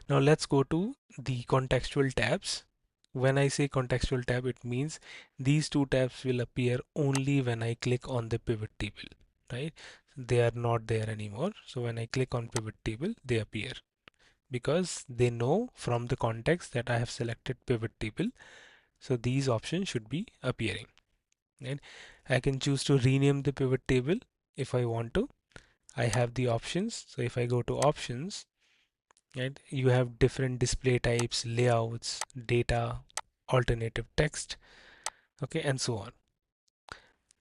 Now let's go to the contextual tabs. When I say contextual tab, it means these two tabs will appear only when I click on the pivot table, right? They are not there anymore. So when I click on pivot table, they appear because they know from the context that I have selected pivot table. So these options should be appearing. And I can choose to rename the pivot table if I want to. I have the options. So if I go to options, right, you have different display types, layouts, data, alternative text, okay, and so on.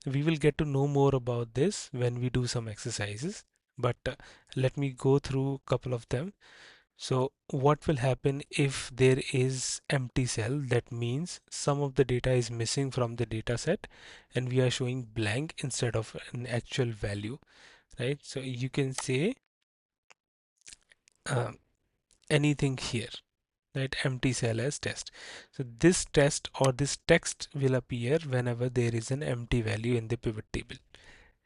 We will get to know more about this when we do some exercises, but let me go through a couple of them. So what will happen if there is empty cell? That means some of the data is missing from the data set and we are showing blank instead of an actual value, right? So you can say uh, anything here, right? Empty cell as test. So this test or this text will appear whenever there is an empty value in the pivot table,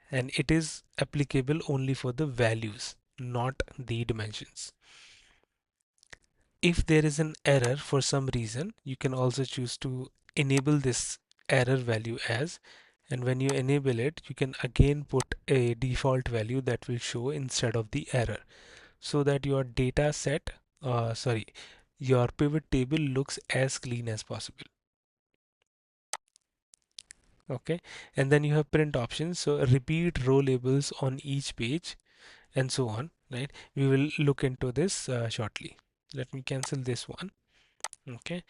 and it is applicable only for the values, not the dimensions. If there is an error for some reason, you can also choose to enable this error value as, and when you enable it, you can again put a default value that will show instead of the error, so that your data set, sorry, your pivot table looks as clean as possible. Okay, and then you have print options, so repeat row labels on each page and so on, right? We will look into this shortly. Let me cancel this one. Okay,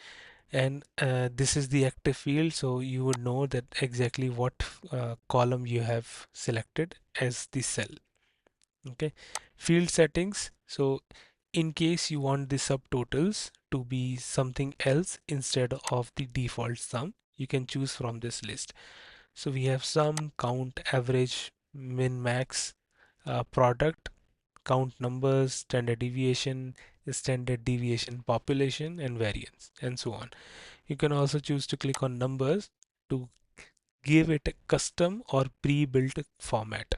and this is the active field, so you would know that exactly what column you have selected as the cell. Okay, field settings, so in case you want the subtotals to be something else instead of the default sum, you can choose from this list. So we have sum, count, average, min, max, product, count numbers, standard deviation population, and variance, and so on. You can also choose to click on numbers to give it a custom or pre-built format,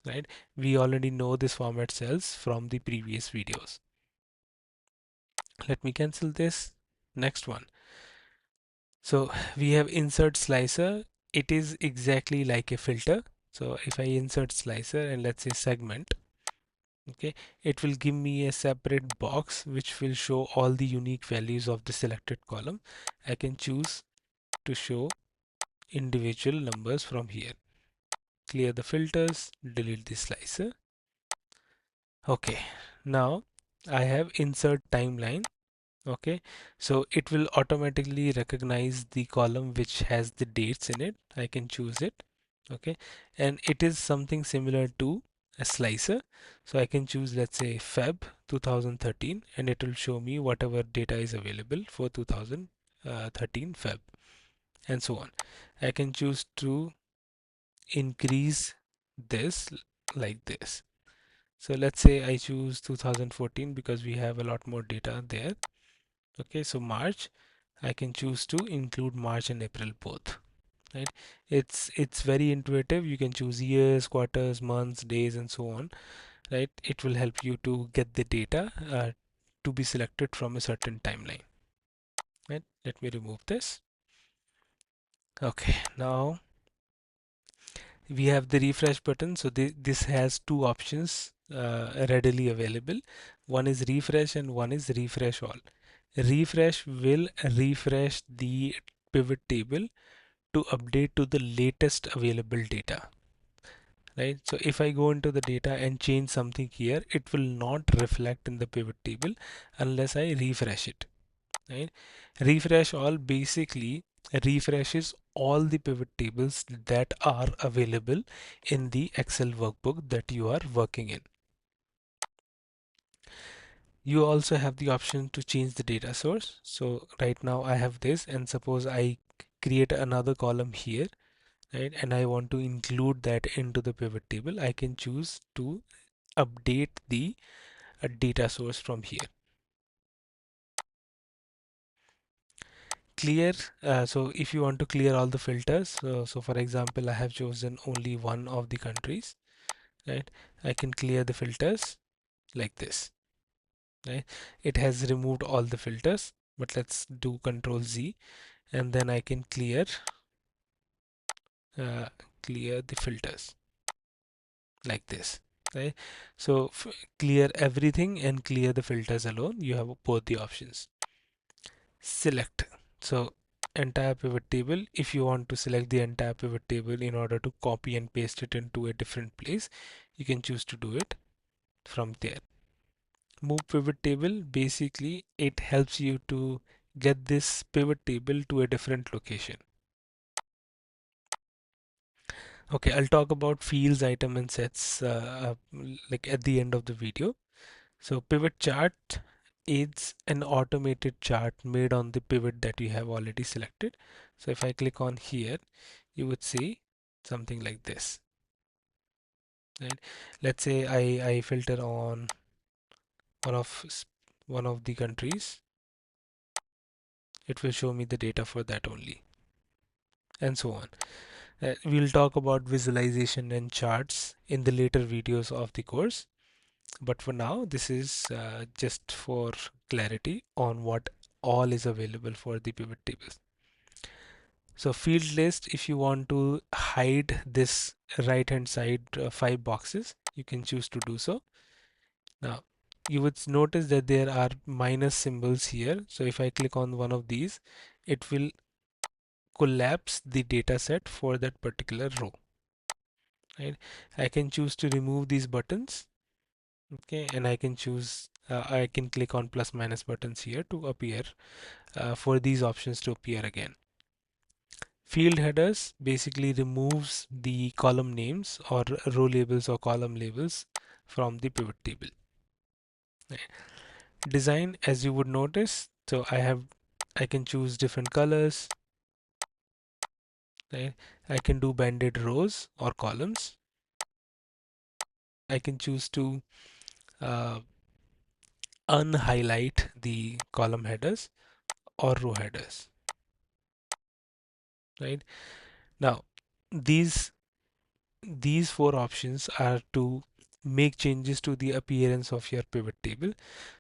right? We already know this format cells from the previous videos. Let me cancel this. Next one. So we have insert slicer. It is exactly like a filter. So if I insert slicer and let's say segment, okay, it will give me a separate box which will show all the unique values of the selected column. I can choose to show individual numbers from here. Clear the filters, delete the slicer. Okay, now I have insert timeline. Okay, so it will automatically recognize the column which has the dates in it. I can choose it. Okay, and it is something similar to a slicer. So I can choose, let's say, Feb 2013, and it will show me whatever data is available for 2013 Feb, and so on. I can choose to increase this like this. So let's say I choose 2014 because we have a lot more data there. Okay, so March, I can choose to include March and April both, right? It's very intuitive. You can choose years, quarters, months, days, and so on, right? It will help you to get the data to be selected from a certain timeline, right? Let me remove this. Okay, now we have the refresh button. So this has two options readily available. One is refresh and one is refresh all. Refresh will refresh the pivot table to update to the latest available data, right? So if I go into the data and change something here, it will not reflect in the pivot table unless I refresh it, right? Refresh all basically refreshes all the pivot tables that are available in the Excel workbook that you are working in. You also have the option to change the data source. So right now I have this, and suppose I create another column here, right, and I want to include that into the pivot table, I can choose to update the data source from here. Clear, so if you want to clear all the filters, so for example I have chosen only one of the countries, right, I can clear the filters like this. right? It has removed all the filters, but let's do Control Z, and then I can uh, clear the filters like this, right? So clear everything and clear the filters alone. You have both the options. Select. So entire pivot table. If you want to select the entire pivot table in order to copy and paste it into a different place, you can choose to do it from there. Move pivot table, basically it helps you to get this pivot table to a different location. Okay, I'll talk about fields, item and sets like at the end of the video. So pivot chart is an automated chart made on the pivot that you have already selected. So if I click on here, you would see something like this, right? Let's say I filter on one of one of the countries. It will show me the data for that only, and so on. We'll talk about visualization and charts in the later videos of the course. But for now, this is just for clarity on what all is available for the pivot tables. So field list, if you want to hide this right hand side 5 boxes, you can choose to do so. Now, you would notice that there are minus symbols here. So if I click on one of these, it will collapse the data set for that particular row, right? I can choose to remove these buttons, okay, and I can choose I can click on plus minus buttons here to appear for these options to appear again. Field headers basically removes the column names or row labels or column labels from the pivot table. Design, as you would notice, so I can choose different colors, right? I can do banded rows or columns. I can choose to uh, unhighlight the column headers or row headers, right? Now, these these four options are to make changes to the appearance of your pivot table.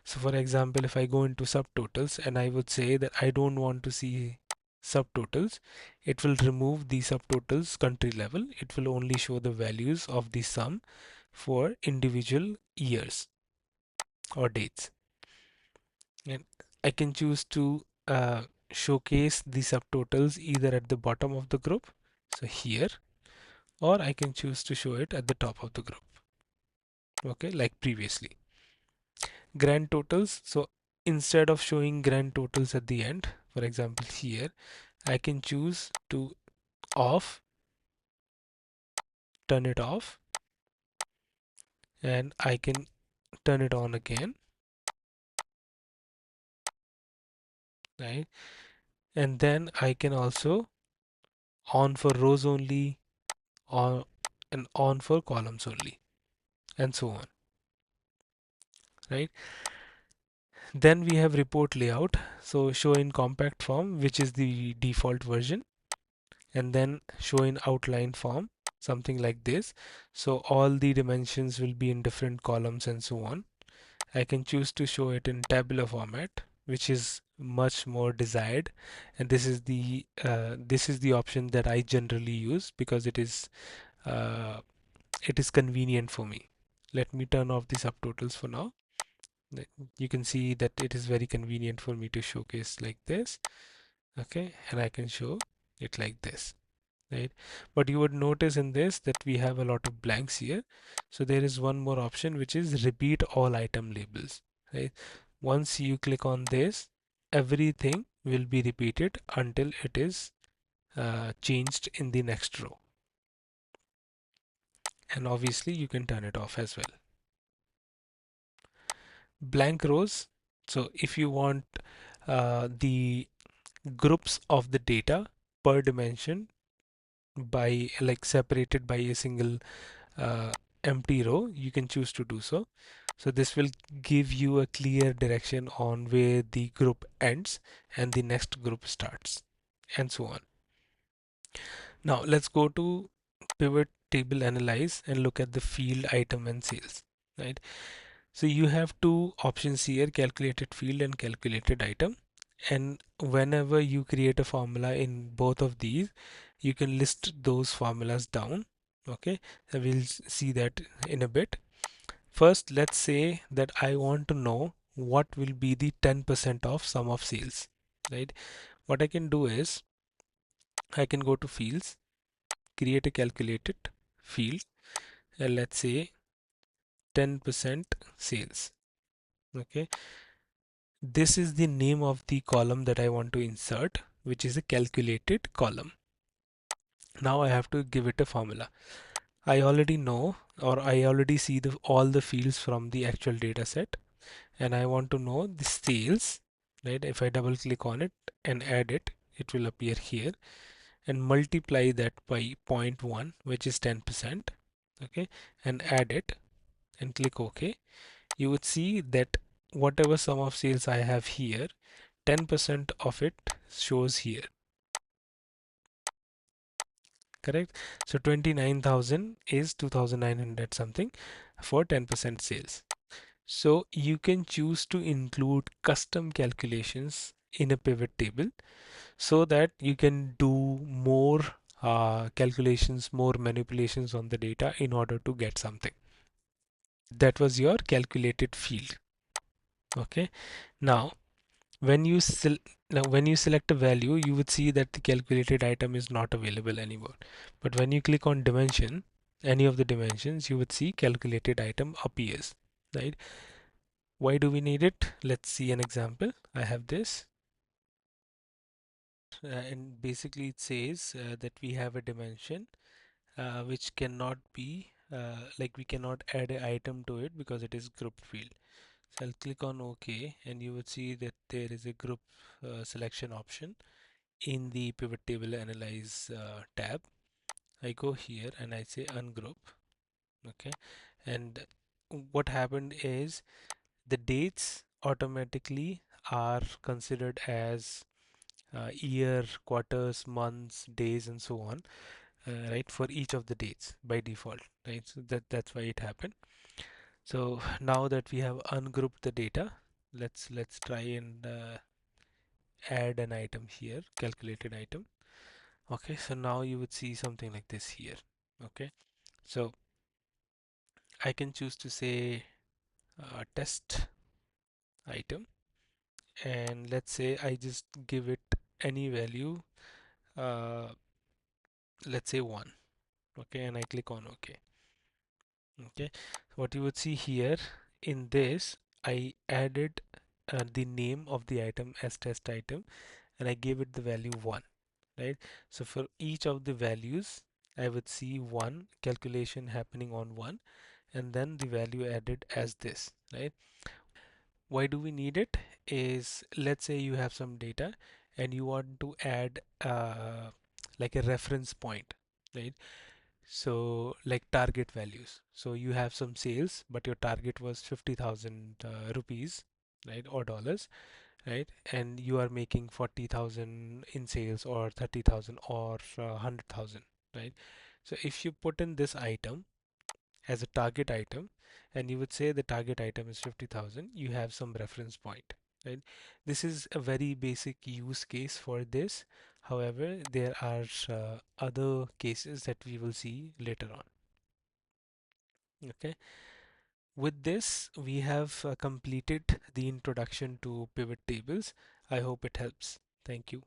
So for example, if I go into subtotals and I would say that I don't want to see subtotals, it will remove the subtotals country level. It will only show the values of the sum for individual years or dates. And I can choose to showcase the subtotals either at the bottom of the group, so here, or I can choose to show it at the top of the group, okay, like previously. Grand totals, so instead of showing grand totals at the end, for example here, I can choose to off, turn it off, and I can turn it on again, right? And then I can also on for rows only, or and on for columns only, and so on, right? Then we have report layout, so show in compact form, which is the default version, and then show in outline form, something like this. So all the dimensions will be in different columns and so on. I can choose to show it in tabular format, which is much more desired, and this is the option that I generally use because uh, it is convenient for me. Let me turn off the subtotals for now. You can see that it is very convenient for me to showcase like this, okay, and I can show it like this, right? But you would notice in this that we have a lot of blanks here. So there is one more option which is repeat all item labels, right? Once you click on this, everything will be repeated until it is changed in the next row. And obviously you can turn it off as well. Blank rows. So if you want the groups of the data per dimension by like separated by a single uh, empty row, you can choose to do so. So this will give you a clear direction on where the group ends and the next group starts, and so on. Now let's go to pivot table analyze and look at the field, item and sales, right? So you have two options here, calculated field and calculated item. And whenever you create a formula in both of these, you can list those formulas down. Okay, so we'll see that in a bit. First, let's say that I want to know what will be the 10% of sum of sales, right? What I can do is I can go to fields, create a calculated field, and let's say 10% sales. Okay, this is the name of the column that I want to insert, which is a calculated column. Now I have to give it a formula. I already know, or I already see all the fields from the actual data set, and I want to know the sales, right? If I double click on it and add it, it will appear here, and multiply that by zero point 0.1, which is 10%, okay, and add it and click OK. You would see that whatever sum of sales I have here, 10% of it shows here, correct? So 29,000 is 2,900 something for 10% sales. So you can choose to include custom calculations in a pivot table so that you can do more calculations, more manipulations on the data in order to get something. That was your calculated field. Okay. Now, when you when you select a value, you would see that the calculated item is not available anymore. But when you click on dimension, any of the dimensions, you would see calculated item appears, right? Why do we need it? Let's see an example. I have this, and basically it says that we have a dimension which cannot be like we cannot add an item to it because it is grouped field. So I'll click on OK, and you would see that there is a group selection option in the pivot table analyze tab. I go here and I say ungroup. Okay, and what happened is the dates automatically are considered as year, quarters, months, days, and so on, right, for each of the dates by default, right? So that's why it happened. So now that we have ungrouped the data, let's try and add an item here, calculated item. Okay, so now you would see something like this here. Okay, so I can choose to say test item, and let's say I just give it any value, uh, let's say 1. Okay, and I click on OK. Okay, what you would see here in this, I added the name of the item as test item, and I gave it the value 1, right? So for each of the values, I would see one calculation happening on 1, and then the value added as this, right? Why do we need it? Is let's say you have some data and you want to add like a reference point, right? So like target values. So you have some sales, but your target was 50,000 rupees, right, or dollars, right? And you are making 40,000 in sales, or 30,000, or 100,000, right? So if you put in this item as a target item, and you would say the target item is 50,000, you have some reference point, right? This is a very basic use case for this. However, there are other cases that we will see later on. Okay. With this, we have completed the introduction to pivot tables. I hope it helps. Thank you.